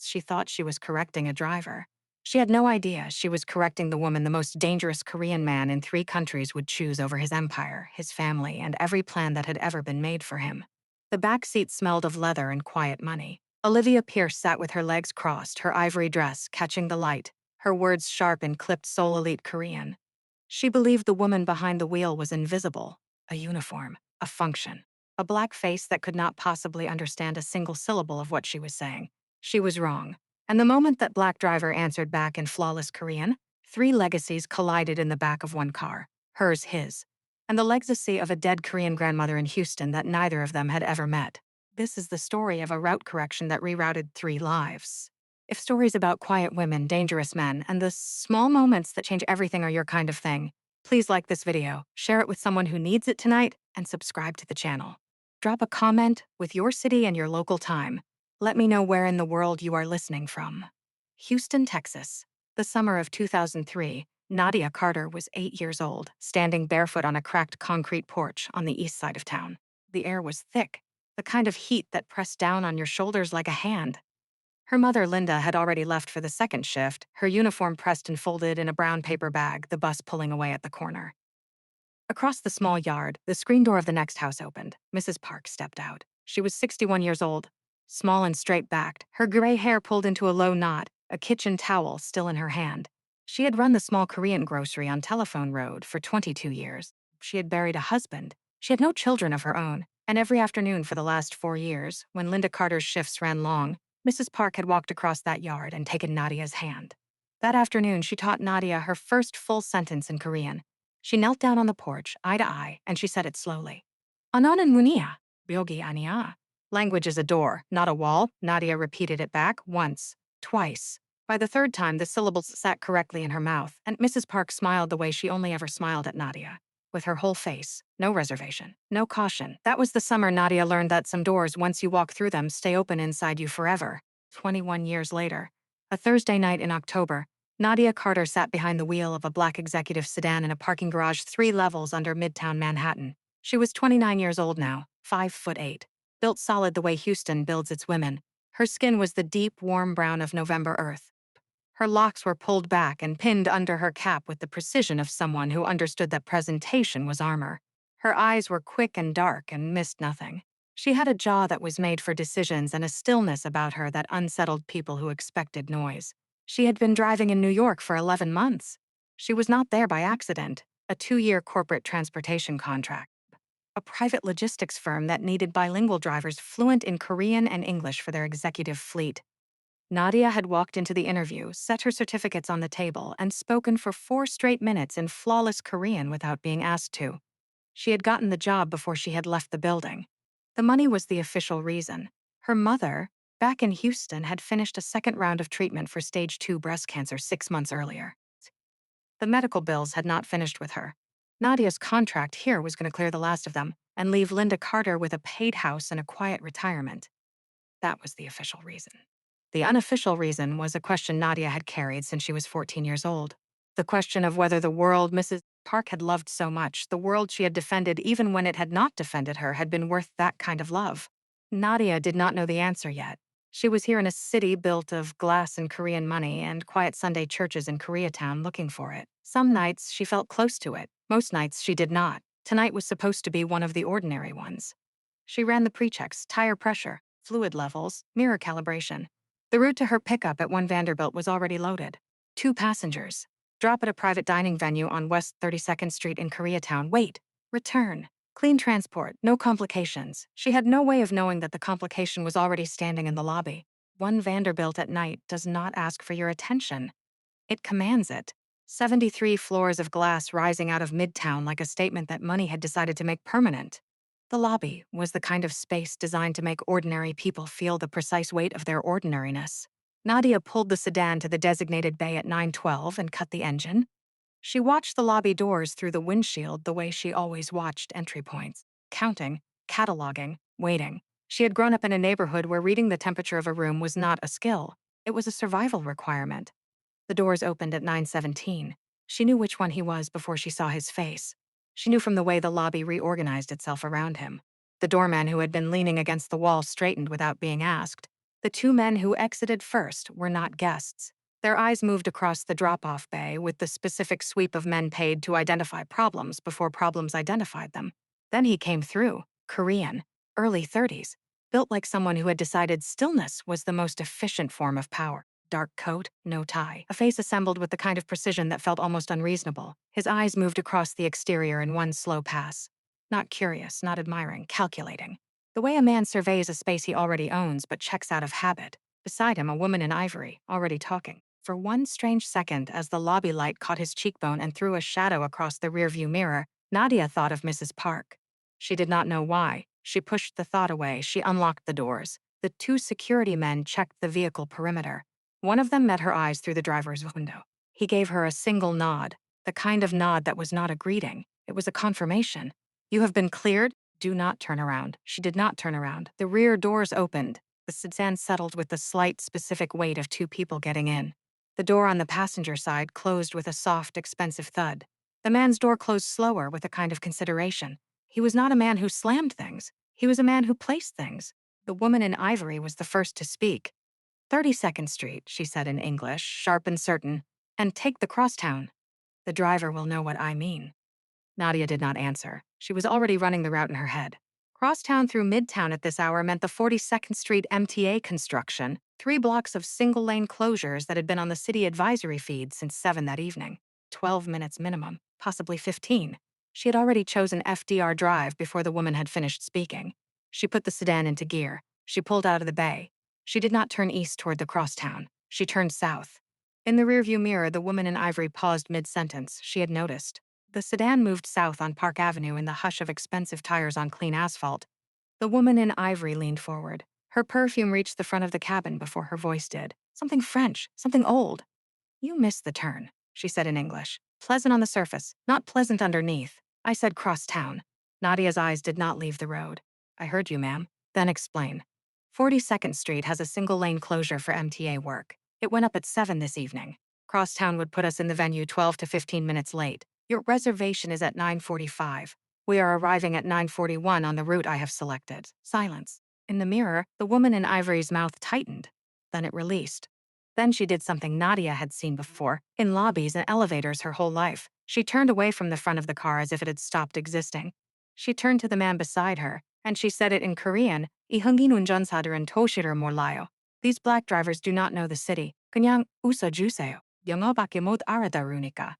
she thought she was correcting a driver. She had no idea she was correcting the woman the most dangerous Korean man in 3 countries would choose over his empire, his family, and every plan that had ever been made for him. The back seat smelled of leather and quiet money. Olivia Pierce sat with her legs crossed, her ivory dress catching the light, her words sharp in clipped Seoul elite Korean. She believed the woman behind the wheel was invisible, a uniform, a function, a black face that could not possibly understand a single syllable of what she was saying. She was wrong. And the moment that black driver answered back in flawless Korean, 3 legacies collided in the back of one car, hers, his, and the legacy of a dead Korean grandmother in Houston that neither of them had ever met. This is the story of a route correction that rerouted 3 lives. If stories about quiet women, dangerous men, and the small moments that change everything are your kind of thing, please like this video, share it with someone who needs it tonight, and subscribe to the channel. Drop a comment with your city and your local time. Let me know where in the world you are listening from. Houston, Texas. The summer of 2003, Nadia Carter was 8 years old, standing barefoot on a cracked concrete porch on the east side of town. The air was thick, the kind of heat that pressed down on your shoulders like a hand. Her mother, Linda, had already left for the second shift, her uniform pressed and folded in a brown paper bag, the bus pulling away at the corner. Across the small yard, the screen door of the next house opened. Mrs. Park stepped out. She was 61 years old, small and straight-backed, her gray hair pulled into a low knot, a kitchen towel still in her hand. She had run the small Korean grocery on Telephone Road for 22 years. She had buried a husband. She had no children of her own, and every afternoon for the last 4 years, when Linda Carter's shifts ran long, Mrs. Park had walked across that yard and taken Nadia's hand. That afternoon, she taught Nadia her first full sentence in Korean. She knelt down on the porch, eye to eye, and she said it slowly. "Ana는 문이야, 벽이 아니야." Language is a door, not a wall, Nadia repeated it back once, twice. By the third time, the syllables sat correctly in her mouth, and Mrs. Park smiled the way she only ever smiled at Nadia, with her whole face, no reservation, no caution. That was the summer Nadia learned that some doors, once you walk through them, stay open inside you forever. 21 years later, a Thursday night in October, Nadia Carter sat behind the wheel of a black executive sedan in a parking garage 3 levels under Midtown Manhattan. She was 29 years old now, 5'8", built solid the way Houston builds its women. Her skin was the deep, warm brown of November earth. Her locks were pulled back and pinned under her cap with the precision of someone who understood that presentation was armor. Her eyes were quick and dark and missed nothing. She had a jaw that was made for decisions and a stillness about her that unsettled people who expected noise. She had been driving in New York for 11 months. She was not there by accident, a 2-year corporate transportation contract. A private logistics firm that needed bilingual drivers fluent in Korean and English for their executive fleet. Nadia had walked into the interview, set her certificates on the table, and spoken for 4 straight minutes in flawless Korean without being asked to. She had gotten the job before she had left the building. The money was the official reason. Her mother, back in Houston, had finished a second round of treatment for stage 2 breast cancer 6 months earlier. The medical bills had not finished with her. Nadia's contract here was going to clear the last of them and leave Linda Carter with a paid house and a quiet retirement. That was the official reason. The unofficial reason was a question Nadia had carried since she was 14 years old. The question of whether the world Mrs. Park had loved so much, the world she had defended even when it had not defended her, had been worth that kind of love. Nadia did not know the answer yet. She was here in a city built of glass and Korean money and quiet Sunday churches in Koreatown looking for it. Some nights she felt close to it. Most nights she did not. Tonight was supposed to be one of the ordinary ones. She ran the pre-checks, tire pressure, fluid levels, mirror calibration. The route to her pickup at 1 Vanderbilt was already loaded. 2 passengers. Drop at a private dining venue on West 32nd Street in Koreatown. Wait. Return. Clean transport, no complications. She had no way of knowing that the complication was already standing in the lobby. 1 Vanderbilt at night does not ask for your attention. It commands it. 73 floors of glass rising out of Midtown like a statement that money had decided to make permanent. The lobby was the kind of space designed to make ordinary people feel the precise weight of their ordinariness. Nadia pulled the sedan to the designated bay at 9:12 and cut the engine. She watched the lobby doors through the windshield the way she always watched entry points, counting, cataloging, waiting. She had grown up in a neighborhood where reading the temperature of a room was not a skill. It was a survival requirement. The doors opened at 9:17. She knew which one he was before she saw his face. She knew from the way the lobby reorganized itself around him. The doorman who had been leaning against the wall straightened without being asked. The two men who exited first were not guests. Their eyes moved across the drop-off bay with the specific sweep of men paid to identify problems before problems identified them. Then he came through, Korean, early 30s, built like someone who had decided stillness was the most efficient form of power. Dark coat, no tie, a face assembled with the kind of precision that felt almost unreasonable. His eyes moved across the exterior in one slow pass. Not curious, not admiring, calculating. The way a man surveys a space he already owns but checks out of habit. Beside him, a woman in ivory, already talking. For one strange second, as the lobby light caught his cheekbone and threw a shadow across the rearview mirror, Nadia thought of Mrs. Park. She did not know why. She pushed the thought away. She unlocked the doors. The two security men checked the vehicle perimeter. One of them met her eyes through the driver's window. He gave her a single nod, the kind of nod that was not a greeting. It was a confirmation. "You have been cleared? Do not turn around." She did not turn around. The rear doors opened. The sedan settled with the slight, specific weight of two people getting in. The door on the passenger side closed with a soft, expensive thud. The man's door closed slower with a kind of consideration. He was not a man who slammed things. He was a man who placed things. The woman in ivory was the first to speak. 32nd Street, she said in English, sharp and certain, and take the crosstown. The driver will know what I mean. Nadia did not answer. She was already running the route in her head. Crosstown through Midtown at this hour meant the 42nd Street MTA construction, 3 blocks of single-lane closures that had been on the city advisory feed since 7 that evening. 12 minutes minimum, possibly 15. She had already chosen FDR Drive before the woman had finished speaking. She put the sedan into gear. She pulled out of the bay. She did not turn east toward the crosstown. She turned south. In the rearview mirror, the woman in ivory paused mid-sentence. She had noticed. The sedan moved south on Park Avenue in the hush of expensive tires on clean asphalt. The woman in ivory leaned forward. Her perfume reached the front of the cabin before her voice did. Something French, something old. "You missed the turn," she said in English. "Pleasant on the surface, not pleasant underneath." I said cross town. Nadia's eyes did not leave the road. "I heard you, ma'am." "Then explain." 42nd Street has a single-lane closure for MTA work. It went up at 7 this evening. Crosstown would put us in the venue 12 to 15 minutes late. Your reservation is at 9:45. We are arriving at 9:41 on the route I have selected. Silence. In the mirror, the woman in ivory's mouth tightened. Then it released. Then she did something Nadia had seen before, in lobbies and elevators her whole life. She turned away from the front of the car as if it had stopped existing. She turned to the man beside her, and she said it in Korean, "이 흑인 운전사들은 도시를 몰라요. These black drivers do not know the city. 그냥 웃어주세요. 영어밖에 못 알아들으니까."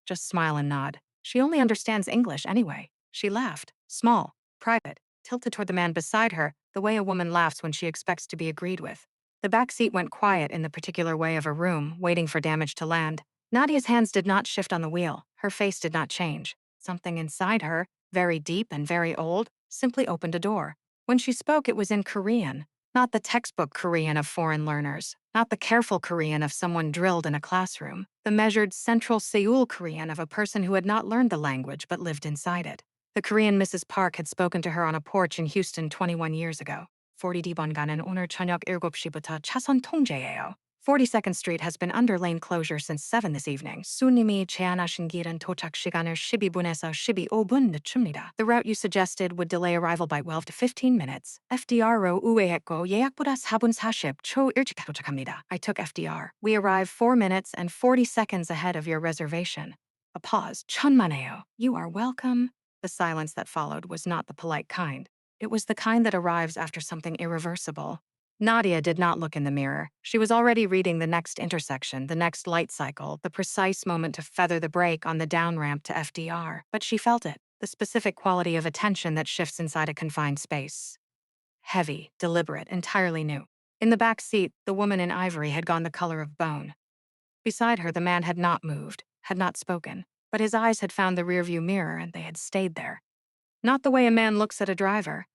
Just smile and nod. She only understands English anyway. She laughed, small, private, tilted toward the man beside her, the way a woman laughs when she expects to be agreed with. The back seat went quiet in the particular way of a room, waiting for damage to land. Nadia's hands did not shift on the wheel. Her face did not change. Something inside her, very deep and very old, simply opened a door. When she spoke, it was in Korean. Not the textbook Korean of foreign learners, not the careful Korean of someone drilled in a classroom, the measured central Seoul Korean of a person who had not learned the language but lived inside it. The Korean Mrs. Park had spoken to her on a porch in Houston 21 years ago. 40D 번가는 오늘 저녁 7시부터 차선 통제예요. 42nd Street has been under lane closure since 7 this evening. 손님이 제안하신 길은 도착 시간을 12분에서 15분 늦춥니다. The route you suggested would delay arrival by 12 to 15 minutes. FDR로 우회했고 예약보다 4분 40초 일찍 도착합니다. I took FDR. We arrive 4 minutes and 40 seconds ahead of your reservation. A pause. 천만에요. You are welcome. The silence that followed was not the polite kind. It was the kind that arrives after something irreversible. Nadia did not look in the mirror. She was already reading the next intersection, the next light cycle, the precise moment to feather the brake on the down ramp to FDR. But she felt it, the specific quality of attention that shifts inside a confined space. Heavy, deliberate, entirely new. In the back seat, the woman in ivory had gone the color of bone. Beside her, the man had not moved, had not spoken, but his eyes had found the rearview mirror and they had stayed there. Not the way a man looks at a driver.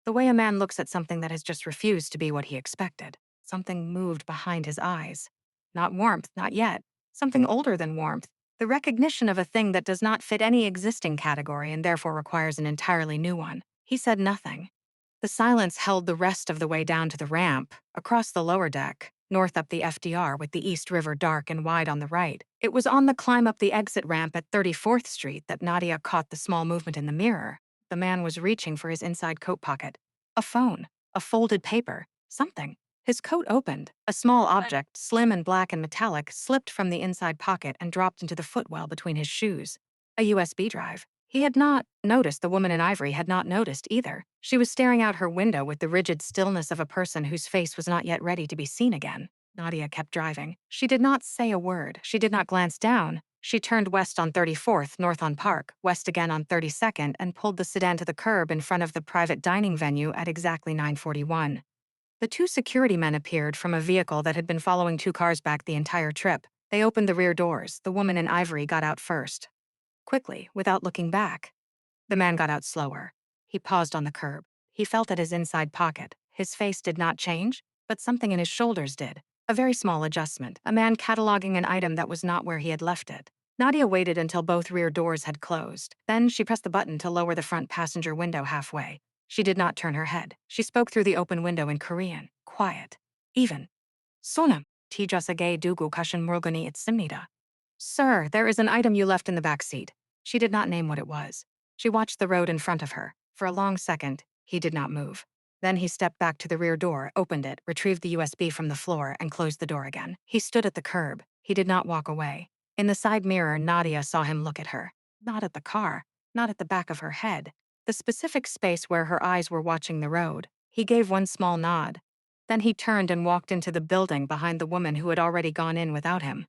The way a man looks at something that has just refused to be what he expected. Something moved behind his eyes. Not warmth, not yet. Something older than warmth. The recognition of a thing that does not fit any existing category and therefore requires an entirely new one. He said nothing. The silence held the rest of the way down to the ramp, across the lower deck, north up the FDR with the East River dark and wide on the right. It was on the climb up the exit ramp at 34th Street that Nadia caught the small movement in the mirror. The man was reaching for his inside coat pocket. A phone, a folded paper, something. His coat opened. A small object, slim and black and metallic, slipped from the inside pocket and dropped into the footwell between his shoes. A USB drive. He had not noticed. The woman in ivory had not noticed either. She was staring out her window with the rigid stillness of a person whose face was not yet ready to be seen again. Nadia kept driving. She did not say a word. She did not glance down. She turned west on 34th, north on Park, west again on 32nd, and pulled the sedan to the curb in front of the private dining venue at exactly 9:41. The two security men appeared from a vehicle that had been following two cars back the entire trip. They opened the rear doors. The woman in ivory got out first. Quickly, without looking back. The man got out slower. He paused on the curb. He felt at his inside pocket. His face did not change, but something in his shoulders did. A very small adjustment. A man cataloging an item that was not where he had left it. Nadia waited until both rear doors had closed. Then she pressed the button to lower the front passenger window halfway. She did not turn her head. She spoke through the open window in Korean. Quiet. Even. Sonam. Tijasage dugu kashin murgani itsimnida. Sir, there is an item you left in the back seat. She did not name what it was. She watched the road in front of her. For a long second, he did not move. Then he stepped back to the rear door, opened it, retrieved the USB from the floor, and closed the door again. He stood at the curb. He did not walk away. In the side mirror, Nadia saw him look at her. Not at the car, not at the back of her head. The specific space where her eyes were watching the road. He gave one small nod. Then he turned and walked into the building behind the woman who had already gone in without him.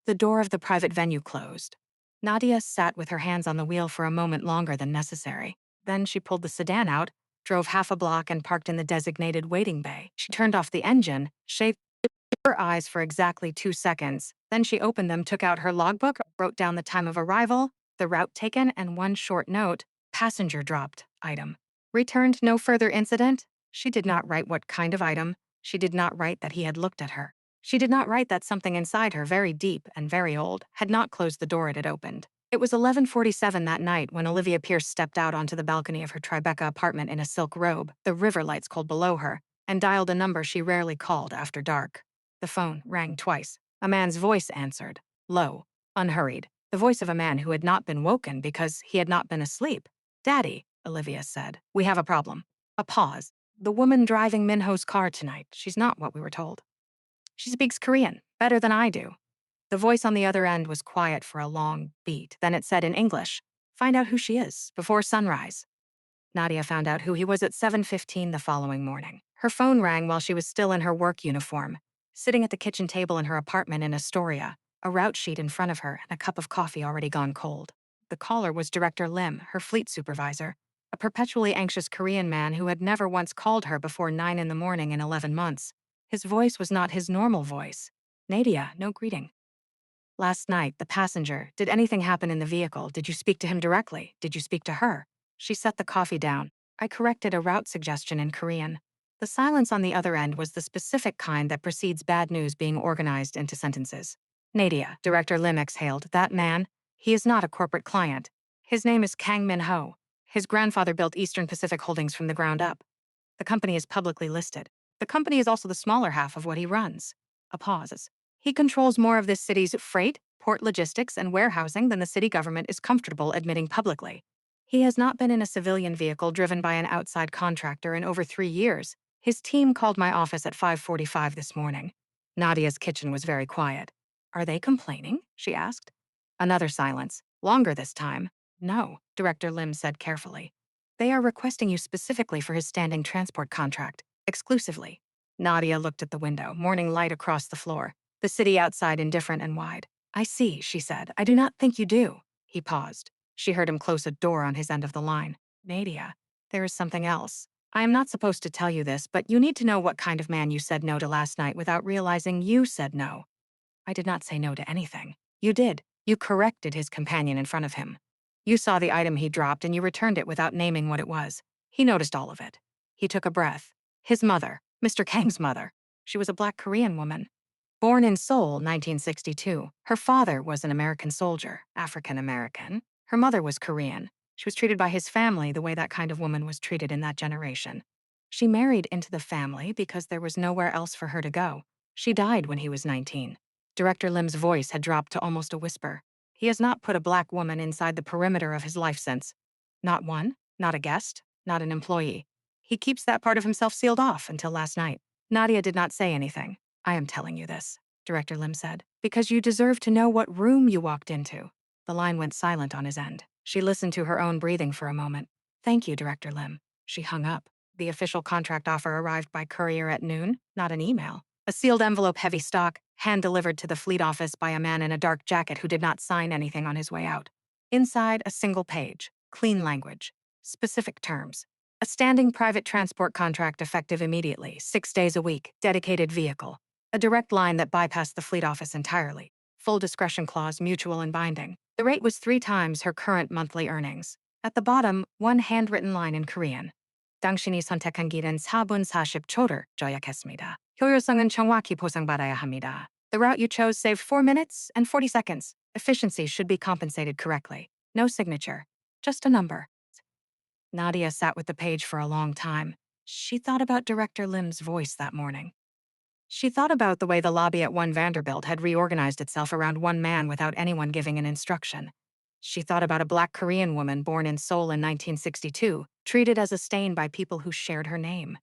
The door of the private venue closed. Nadia sat with her hands on the wheel for a moment longer than necessary. Then she pulled the sedan out, drove half a block, and parked in the designated waiting bay. She turned off the engine, shaved her eyes for exactly 2 seconds. Then she opened them, took out her logbook, wrote down the time of arrival, the route taken, and one short note. Passenger dropped. Item. Returned. No further incident. She did not write what kind of item. She did not write that he had looked at her. She did not write that something inside her, very deep and very old, had not closed the door it had opened. It was 11:47 that night when Olivia Pierce stepped out onto the balcony of her Tribeca apartment in a silk robe, the river lights cold below her, and dialed a number she rarely called after dark. The phone rang twice. A man's voice answered, low, unhurried, the voice of a man who had not been woken because he had not been asleep. Daddy, Olivia said, we have a problem. A pause. The woman driving Minho's car tonight, she's not what we were told. She speaks Korean, better than I do. The voice on the other end was quiet for a long beat. Then it said in English, find out who she is, before sunrise. Nadia found out who he was at 7:15 the following morning. Her phone rang while she was still in her work uniform, sitting at the kitchen table in her apartment in Astoria, a route sheet in front of her and a cup of coffee already gone cold. The caller was Director Lim, her fleet supervisor, a perpetually anxious Korean man who had never once called her before 9 in the morning in 11 months. His voice was not his normal voice. Nadia, no greeting. Last night, the passenger, did anything happen in the vehicle? Did you speak to him directly? Did you speak to her? She set the coffee down. I corrected a route suggestion in Korean. The silence on the other end was the specific kind that precedes bad news being organized into sentences. Nadia, Director Lim exhaled, that man, he is not a corporate client. His name is Kang Min-ho. His grandfather built Eastern Pacific Holdings from the ground up. The company is publicly listed. The company is also the smaller half of what he runs. A pause. He controls more of this city's freight, port logistics, and warehousing than the city government is comfortable admitting publicly. He has not been in a civilian vehicle driven by an outside contractor in over 3 years. His team called my office at 5:45 this morning. Nadia's kitchen was very quiet. Are they complaining? She asked. Another silence. Longer this time. No, Director Lim said carefully. They are requesting you specifically for his standing transport contract, exclusively. Nadia looked at the window, morning light across the floor, the city outside indifferent and wide. I see, she said. I do not think you do. He paused. She heard him close a door on his end of the line. Nadia, there is something else. I am not supposed to tell you this, but you need to know what kind of man you said no to last night without realizing you said no. I did not say no to anything. You did. You corrected his companion in front of him. You saw the item he dropped and you returned it without naming what it was. He noticed all of it. He took a breath. His mother, Mr. Kang's mother. She was a black Korean woman. Born in Seoul, 1962. Her father was an American soldier, African American. Her mother was Korean. She was treated by his family the way that kind of woman was treated in that generation. She married into the family because there was nowhere else for her to go. She died when he was 19. Director Lim's voice had dropped to almost a whisper. He has not put a black woman inside the perimeter of his life since. Not one, not a guest, not an employee. He keeps that part of himself sealed off until last night. Nadia did not say anything. I am telling you this, Director Lim said, because you deserve to know what room you walked into. The line went silent on his end. She listened to her own breathing for a moment. Thank you, Director Lim. She hung up. The official contract offer arrived by courier at noon, not an email. A sealed envelope, heavy stock, hand-delivered to the fleet office by a man in a dark jacket who did not sign anything on his way out. Inside, a single page, clean language, specific terms. A standing private transport contract effective immediately, 6 days a week, dedicated vehicle. A direct line that bypassed the fleet office entirely. Full discretion clause, mutual and binding. The rate was 3 times her current monthly earnings. At the bottom, one handwritten line in Korean. 당신이 선택한 길은 4분 40초를 조약했습니다. 효율성은 정확히 보상받아야 합니다. The route you chose saved 4 minutes and 40 seconds. Efficiency should be compensated correctly. No signature, just a number. Nadia sat with the page for a long time. She thought about Director Lim's voice that morning. She thought about the way the lobby at One Vanderbilt had reorganized itself around one man without anyone giving an instruction. She thought about a Black Korean woman born in Seoul in 1962, treated as a stain by people who shared her name.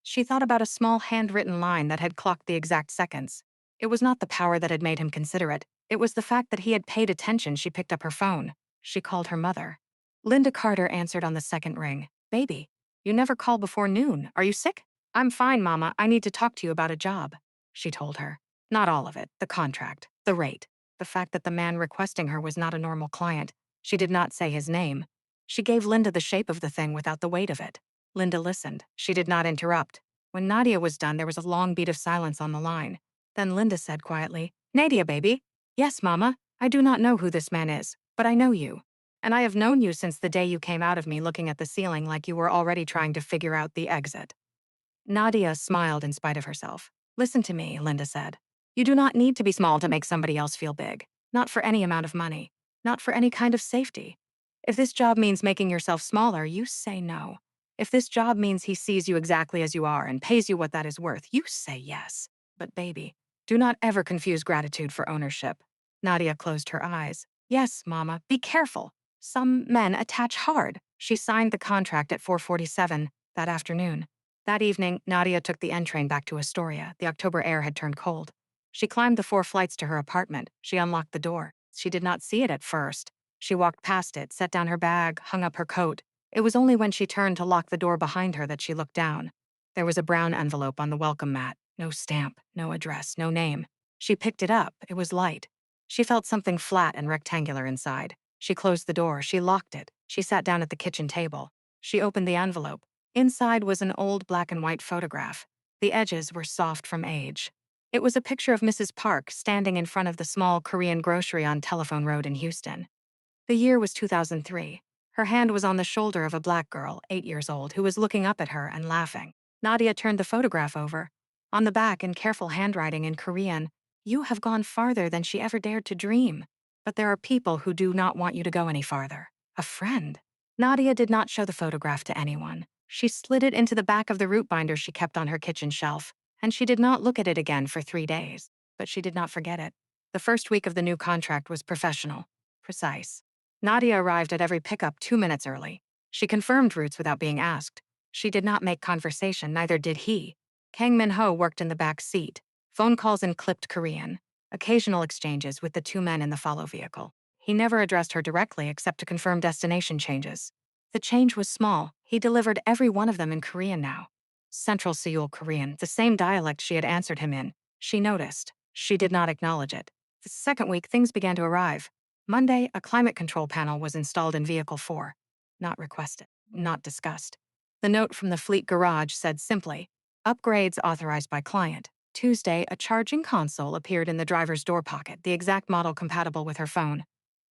She thought about a small handwritten line that had clocked the exact seconds. It was not the power that had made him considerate. It was the fact that he had paid attention. She picked up her phone. She called her mother. Linda Carter answered on the second ring. Baby, you never call before noon. Are you sick? I'm fine, Mama. I need to talk to you about a job, she told her. Not all of it. The contract, the rate, the fact that the man requesting her was not a normal client. She did not say his name. She gave Linda the shape of the thing without the weight of it. Linda listened. She did not interrupt. When Nadia was done, there was a long beat of silence on the line. Then Linda said quietly, Nadia, baby. Yes, Mama. I do not know who this man is, but I know you. And I have known you since the day you came out of me looking at the ceiling like you were already trying to figure out the exit. Nadia smiled in spite of herself. Listen to me, Linda said. You do not need to be small to make somebody else feel big. Not for any amount of money. Not for any kind of safety. If this job means making yourself smaller, you say no. If this job means he sees you exactly as you are and pays you what that is worth, you say yes. But baby, do not ever confuse gratitude for ownership. Nadia closed her eyes. Yes, Mama, be careful. Some men attach hard. She signed the contract at 4:47 that afternoon. That evening, Nadia took the N train back to Astoria. The October air had turned cold. She climbed the 4 flights to her apartment. She unlocked the door. She did not see it at first. She walked past it, set down her bag, hung up her coat. It was only when she turned to lock the door behind her that she looked down. There was a brown envelope on the welcome mat. No stamp, no address, no name. She picked it up. It was light. She felt something flat and rectangular inside. She closed the door. She locked it. She sat down at the kitchen table. She opened the envelope. Inside was an old black and white photograph. The edges were soft from age. It was a picture of Mrs. Park standing in front of the small Korean grocery on Telephone Road in Houston. The year was 2003. Her hand was on the shoulder of a black girl, 8 years old, who was looking up at her and laughing. Nadia turned the photograph over. On the back, in careful handwriting in Korean, you have gone farther than she ever dared to dream. But there are people who do not want you to go any farther. A friend. Nadia did not show the photograph to anyone. She slid it into the back of the root binder she kept on her kitchen shelf, and she did not look at it again for 3 days. But she did not forget it. The first week of the new contract was professional, precise. Nadia arrived at every pickup 2 minutes early. She confirmed routes without being asked. She did not make conversation, neither did he. Kang Min-ho worked in the back seat. Phone calls in clipped Korean. Occasional exchanges with the 2 men in the follow vehicle. He never addressed her directly except to confirm destination changes. The change was small. He delivered every one of them in Korean now. Central Seoul Korean, the same dialect she had answered him in. She noticed. She did not acknowledge it. The second week, things began to arrive. Monday, a climate control panel was installed in Vehicle 4. Not requested. Not discussed. The note from the fleet garage said simply, upgrades authorized by client. Tuesday, a charging console appeared in the driver's door pocket, the exact model compatible with her phone.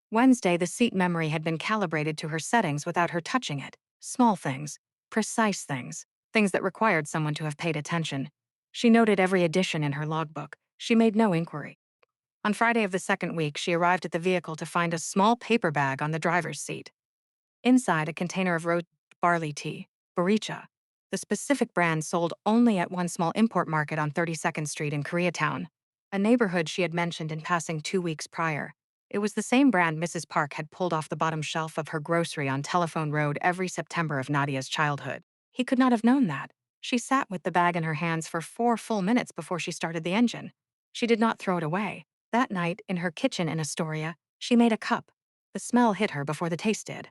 Wednesday, the seat memory had been calibrated to her settings without her touching it. Small things. Precise things. Things that required someone to have paid attention. She noted every addition in her logbook. She made no inquiry. On Friday of the second week, she arrived at the vehicle to find a small paper bag on the driver's seat. Inside, a container of roast barley tea, Boricha, the specific brand sold only at one small import market on 32nd Street in Koreatown, a neighborhood she had mentioned in passing 2 weeks prior. It was the same brand Mrs. Park had pulled off the bottom shelf of her grocery on Telephone Road every September of Nadia's childhood. He could not have known that. She sat with the bag in her hands for 4 full minutes before she started the engine. She did not throw it away. That night, in her kitchen in Astoria, she made a cup. The smell hit her before the taste did.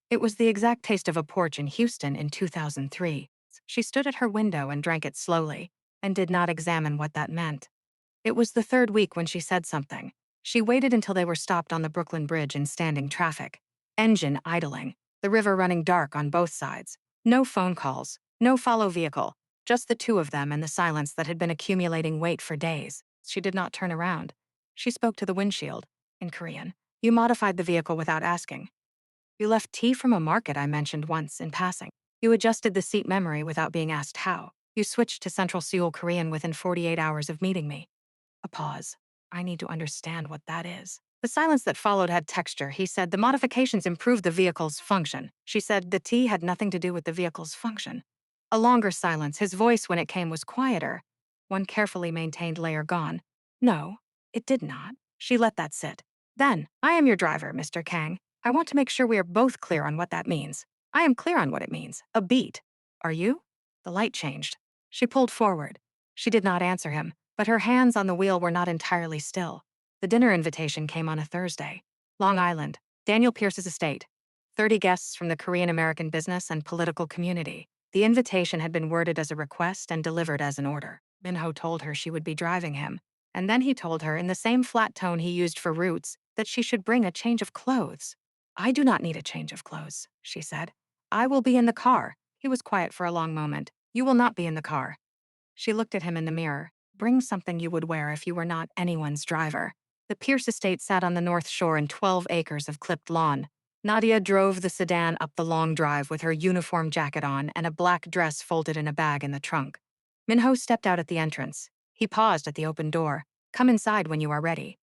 It was the exact taste of a porch in Houston in 2003. She stood at her window and drank it slowly, and did not examine what that meant. It was the third week when she said something. She waited until they were stopped on the Brooklyn Bridge in standing traffic. Engine idling, the river running dark on both sides. No phone calls, no follow vehicle, just the two of them and the silence that had been accumulating weight for days. She did not turn around. She spoke to the windshield, in Korean. You modified the vehicle without asking. You left tea from a market I mentioned once in passing. You adjusted the seat memory without being asked how. You switched to Central Seoul Korean within 48 hours of meeting me. A pause. I need to understand what that is. The silence that followed had texture. He said, the modifications improved the vehicle's function. She said, the tea had nothing to do with the vehicle's function. A longer silence. His voice, when it came, was quieter. One carefully maintained layer gone. No, it did not. She let that sit. Then, I am your driver, Mr. Kang. I want to make sure we are both clear on what that means. I am clear on what it means. A beat. Are you? The light changed. She pulled forward. She did not answer him, but her hands on the wheel were not entirely still. The dinner invitation came on a Thursday. Long Island, Daniel Pierce's estate. 30 guests from the Korean American business and political community. The invitation had been worded as a request and delivered as an order. Minho told her she would be driving him, and then he told her, in the same flat tone he used for Roots, that she should bring a change of clothes. I do not need a change of clothes, she said. I will be in the car. He was quiet for a long moment. You will not be in the car. She looked at him in the mirror. Bring something you would wear if you were not anyone's driver. The Pierce estate sat on the North Shore in 12 acres of clipped lawn. Nadia drove the sedan up the long drive with her uniform jacket on and a black dress folded in a bag in the trunk. Minho stepped out at the entrance. He paused at the open door. Come inside when you are ready.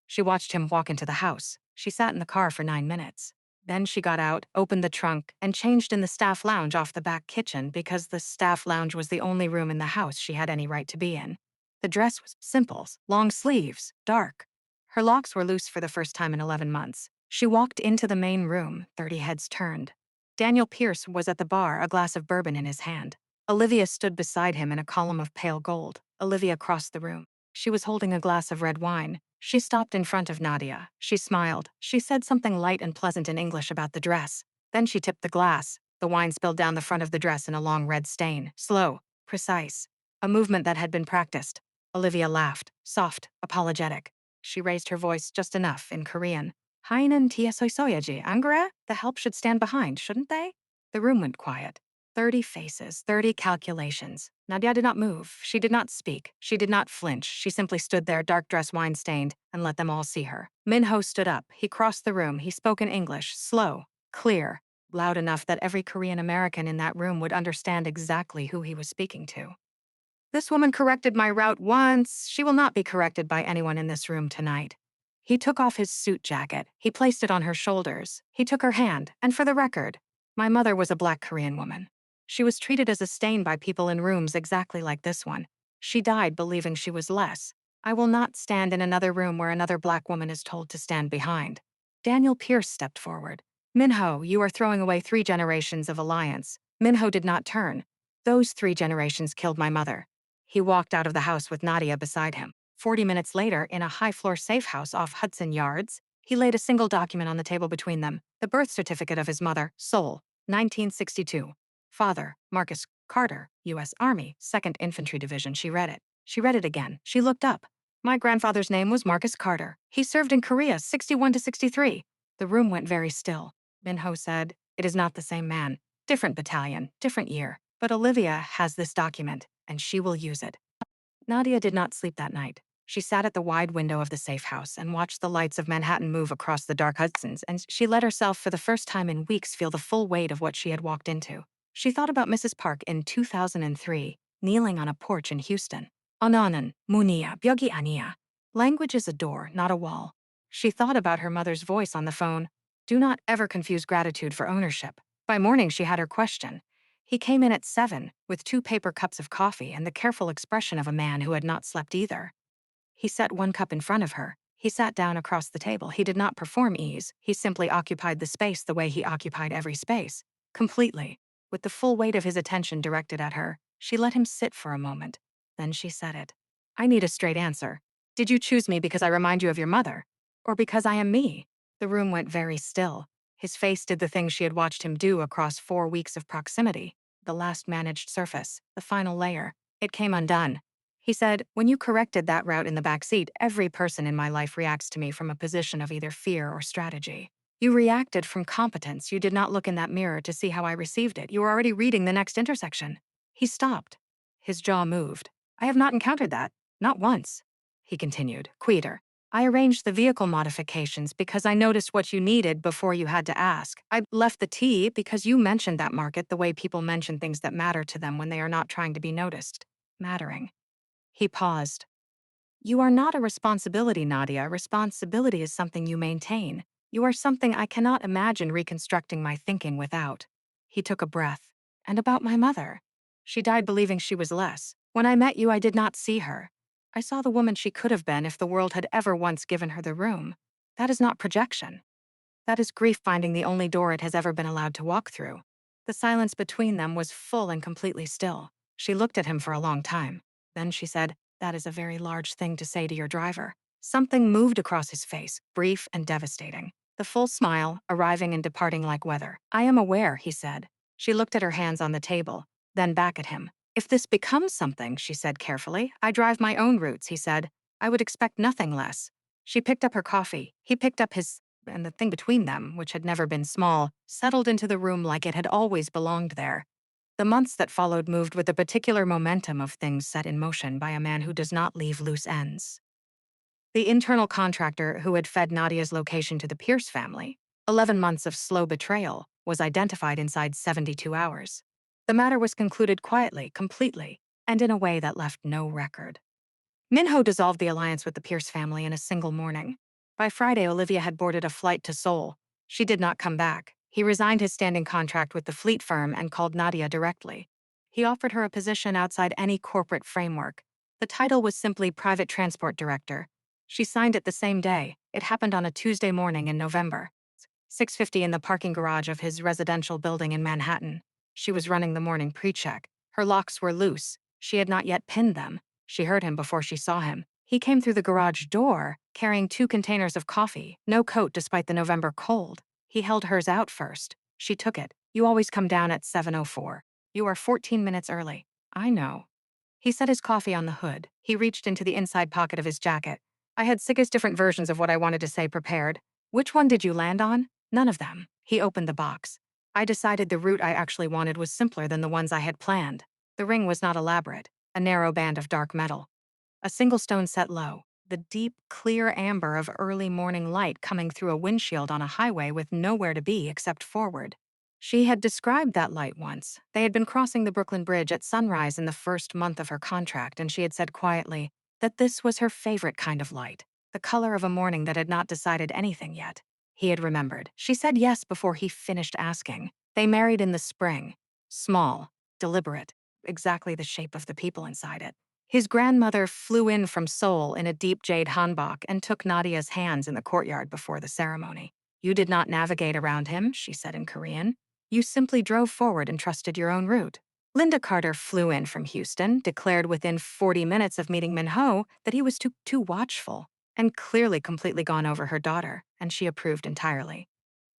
She watched him walk into the house. She sat in the car for 9 minutes. Then she got out, opened the trunk, and changed in the staff lounge off the back kitchen because the staff lounge was the only room in the house she had any right to be in. The dress was simple, long sleeves, dark. Her locks were loose for the first time in 11 months. She walked into the main room, 30 heads turned. Daniel Pierce was at the bar, a glass of bourbon in his hand. Olivia stood beside him in a column of pale gold. Olivia crossed the room. She was holding a glass of red wine. She stopped in front of Nadia. She smiled. She said something light and pleasant in English about the dress. Then she tipped the glass. The wine spilled down the front of the dress in a long red stain. Slow, precise. A movement that had been practiced. Olivia laughed, soft, apologetic. She raised her voice just enough in Korean. Hainen tiesoisoyaji, angre? The help should stand behind, shouldn't they? The room went quiet. 30 faces, 30 calculations. Nadia did not move. She did not speak. She did not flinch. She simply stood there, dark dress wine-stained, and let them all see her. Minho stood up. He crossed the room. He spoke in English, slow, clear, loud enough that every Korean American in that room would understand exactly who he was speaking to. This woman corrected my route once. She will not be corrected by anyone in this room tonight. He took off his suit jacket. He placed it on her shoulders. He took her hand, and for the record, my mother was a black Korean woman. She was treated as a stain by people in rooms exactly like this one. She died believing she was less. I will not stand in another room where another black woman is told to stand behind. Daniel Pierce stepped forward. Minho, you are throwing away 3 generations of alliance. Minho did not turn. Those 3 generations killed my mother. He walked out of the house with Nadia beside him. 40 minutes later, in a high-floor safe house off Hudson Yards, he laid a single document on the table between them, the birth certificate of his mother, Seoul, 1962. Father, Marcus Carter, U.S. Army, 2nd Infantry Division. She read it. She read it again. She looked up. My grandfather's name was Marcus Carter. He served in Korea, 61 to 63. The room went very still. Minho said, it is not the same man. Different battalion, different year. But Olivia has this document, and she will use it. Nadia did not sleep that night. She sat at the wide window of the safe house and watched the lights of Manhattan move across the dark Hudsons, and she let herself for the first time in weeks feel the full weight of what she had walked into. She thought about Mrs. Park in 2003, kneeling on a porch in Houston. Onanan, munia, 벽이 아니야. Language is a door, not a wall. She thought about her mother's voice on the phone. Do not ever confuse gratitude for ownership. By morning, she had her question. He came in at 7, with 2 paper cups of coffee and the careful expression of a man who had not slept either. He set 1 cup in front of her. He sat down across the table. He did not perform ease. He simply occupied the space the way he occupied every space. Completely. With the full weight of his attention directed at her, She let him sit for a moment. Then she said it. I need a straight answer. Did you choose me because I remind you of your mother? Or because I am me? The room went very still. His face did the thing she had watched him do across 4 weeks of proximity. The last managed surface, the final layer. It came undone. He said, when you corrected that route in the back seat, every person in my life reacts to me from a position of either fear or strategy. You reacted from competence. You did not look in that mirror to see how I received it. You were already reading the next intersection. He stopped. His jaw moved. I have not encountered that. Not once. He continued, quieter. I arranged the vehicle modifications because I noticed what you needed before you had to ask. I left the tea because you mentioned that market the way people mention things that matter to them when they are not trying to be noticed. Mattering. He paused. You are not a responsibility, Nadia. Responsibility is something you maintain. You are something I cannot imagine reconstructing my thinking without. He took a breath. And about my mother. She died believing she was less. When I met you, I did not see her. I saw the woman she could have been if the world had ever once given her the room. That is not projection. That is grief finding the only door it has ever been allowed to walk through. The silence between them was full and completely still. She looked at him for a long time. Then she said, that is a very large thing to say to your driver. Something moved across his face, brief and devastating. The full smile, arriving and departing like weather. I am aware, he said. She looked at her hands on the table, then back at him. If this becomes something, she said carefully, I drive my own routes, he said. I would expect nothing less. She picked up her coffee. He picked up his, and the thing between them, which had never been small, settled into the room like it had always belonged there. The months that followed moved with the particular momentum of things set in motion by a man who does not leave loose ends. The internal contractor who had fed Nadia's location to the Pierce family, 11 months of slow betrayal, was identified inside 72 hours. The matter was concluded quietly, completely, and in a way that left no record. Minho dissolved the alliance with the Pierce family in a single morning. By Friday, Olivia had boarded a flight to Seoul. She did not come back. He resigned his standing contract with the fleet firm and called Nadia directly. He offered her a position outside any corporate framework. The title was simply Private Transport Director. She signed it the same day. It happened on a Tuesday morning in November. 6:50 in the parking garage of his residential building in Manhattan. She was running the morning pre-check. Her locks were loose. She had not yet pinned them. She heard him before she saw him. He came through the garage door, carrying 2 containers of coffee, no coat despite the November cold. He held hers out first. She took it. You always come down at 7:04. You are 14 minutes early. I know. He set his coffee on the hood. He reached into the inside pocket of his jacket. I had 6 different versions of what I wanted to say prepared. Which one did you land on? None of them. He opened the box. I decided the route I actually wanted was simpler than the ones I had planned. The ring was not elaborate, a narrow band of dark metal. A single stone set low, the deep, clear amber of early morning light coming through a windshield on a highway with nowhere to be except forward. She had described that light once. They had been crossing the Brooklyn Bridge at sunrise in the first month of her contract, and she had said quietly that this was her favorite kind of light, the color of a morning that had not decided anything yet. He had remembered. She said yes before he finished asking. They married in the spring. Small, deliberate, exactly the shape of the people inside it. His grandmother flew in from Seoul in a deep jade hanbok and took Nadia's hands in the courtyard before the ceremony. You did not navigate around him, she said in Korean. You simply drove forward and trusted your own route. Linda Carter flew in from Houston, declared within 40 minutes of meeting Min-ho that he was too watchful, and clearly completely gone over her daughter, and she approved entirely.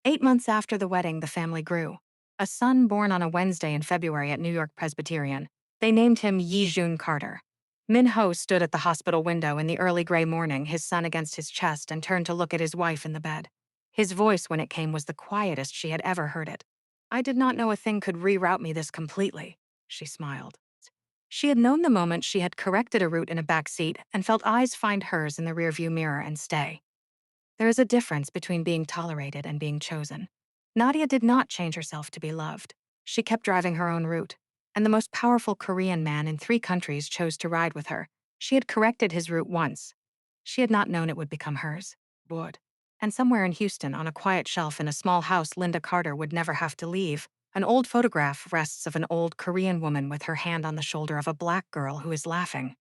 8 months after the wedding, the family grew. A son born on a Wednesday in February at New York Presbyterian. They named him Yi-jun Carter. Min-ho stood at the hospital window in the early gray morning, his son against his chest, and turned to look at his wife in the bed. His voice, when it came, was the quietest she had ever heard it. I did not know a thing could reroute me this completely, she smiled. She had known the moment she had corrected a route in a back seat and felt eyes find hers in the rearview mirror and stay. There is a difference between being tolerated and being chosen. Nadia did not change herself to be loved. She kept driving her own route, and the most powerful Korean man in 3 countries chose to ride with her. She had corrected his route once. She had not known it would become hers. Would. And somewhere in Houston, on a quiet shelf in a small house Linda Carter would never have to leave, an old photograph rests of an old Korean woman with her hand on the shoulder of a black girl who is laughing.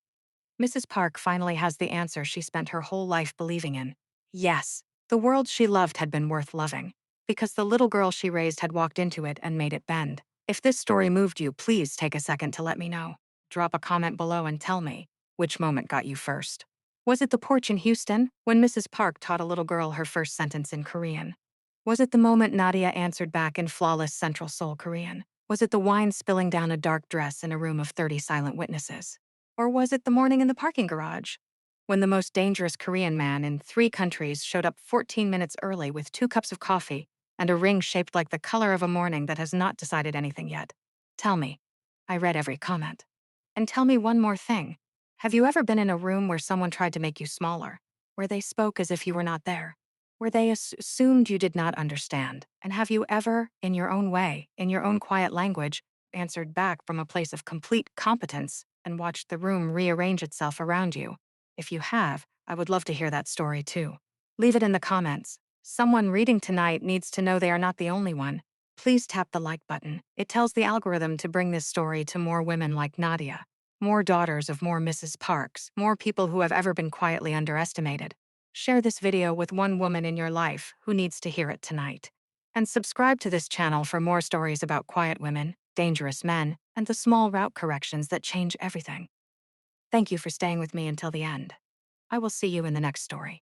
Mrs. Park finally has the answer she spent her whole life believing in. Yes, the world she loved had been worth loving, because the little girl she raised had walked into it and made it bend. If this story moved you, please take a second to let me know. Drop a comment below and tell me which moment got you first. Was it the porch in Houston when Mrs. Park taught a little girl her first sentence in Korean? Was it the moment Nadia answered back in flawless Central Seoul Korean? Was it the wine spilling down a dark dress in a room of 30 silent witnesses? Or was it the morning in the parking garage when the most dangerous Korean man in 3 countries showed up 14 minutes early with 2 cups of coffee and a ring shaped like the color of a morning that has not decided anything yet? Tell me. I read every comment. And tell me one more thing. Have you ever been in a room where someone tried to make you smaller? Where they spoke as if you were not there? Where they assumed you did not understand? And have you ever, in your own way, in your own quiet language, answered back from a place of complete competence and watched the room rearrange itself around you? If you have, I would love to hear that story too. Leave it in the comments. Someone reading tonight needs to know they are not the only one. Please tap the like button. It tells the algorithm to bring this story to more women like Nadia, more daughters of more Mrs. Parks, more people who have ever been quietly underestimated. Share this video with one woman in your life who needs to hear it tonight. And subscribe to this channel for more stories about quiet women, dangerous men, and the small route corrections that change everything. Thank you for staying with me until the end. I will see you in the next story.